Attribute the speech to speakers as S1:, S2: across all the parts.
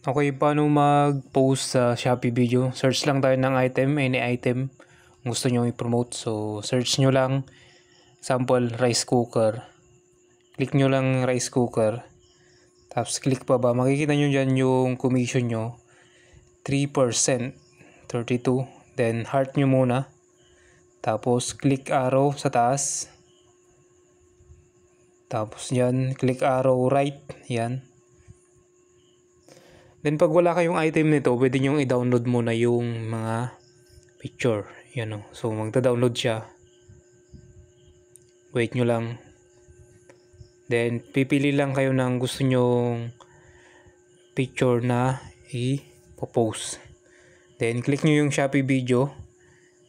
S1: Okay, paano mag-post sa Shopee video? Search lang tayo ng item, any item gusto nyo i-promote. So, search nyo lang, sample, rice cooker. Click nyo lang rice cooker. Tapos, click pa ba? Makikita nyo dyan yung commission nyo. 3%, 32. Then, heart nyo muna. Tapos, click arrow sa taas. Tapos, dyan, click arrow right. Yan. Then pag wala kayong item nito, pwede nyo i-download muna yung mga picture. Yan o. So magta-download siya. Wait nyo lang. Then pipili lang kayo ng gusto nyong picture na i-post. Then click nyo yung Shopee video.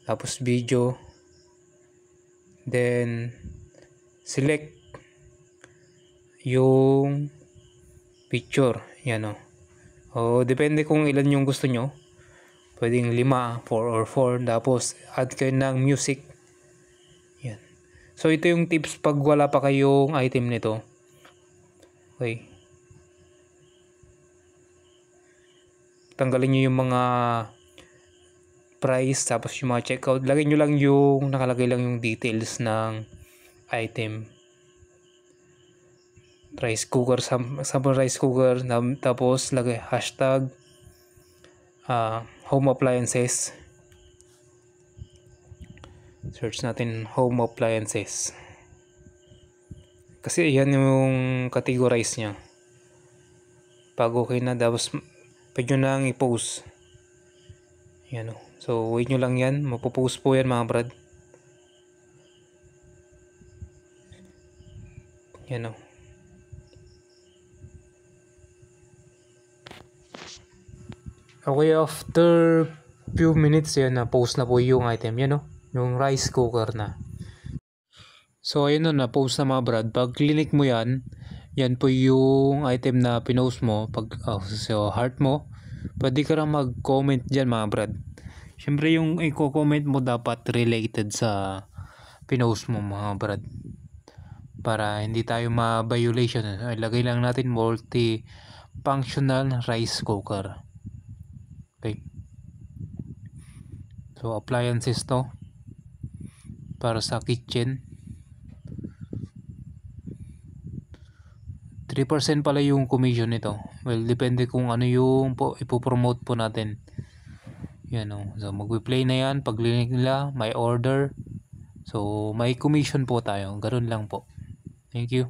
S1: Tapos video. Then select yung picture. Yan o. Depende kung ilan yung gusto nyo. Pwedeng 5, 4 or 4. Tapos add kayo ng music. Yan. So ito yung tips pag wala pa kayong item nito. Okay. Tanggalin nyo yung mga price. Tapos yung mga checkout. Lagay nyo lang yung nakalagay lang yung details ng item. Rice cooker, sample rice cooker, tapos lagay hashtag home appliances. Search natin home appliances kasi yan yung categorize nya. Pag okay na, tapos pwede nyo nang i-post. Yan o. So wait nyo lang yan, mapopost po yan mga brad. Yan o. Okay, after few minutes yan na post na po yung item. Yan o, yung rice cooker na. So ayun na post na mga brad. Pag click mo yan, yan po yung item na pinost mo. Pag so heart mo, pwede ka lang mag-comment dyan mga brad. Siyempre yung i-comment mo dapat related sa pinost mo mga brad. Para hindi tayo ma-violation. Ilagay lang natin multi-functional rice cooker. Okay. So appliances to para sa kitchen. 3% pala yung commission nito. Well, depende kung ano yung ipopromote po natin. Yan o. So mag-play na yan. Pag link nila, may order. So may commission po tayo. Ganun lang po. Thank you.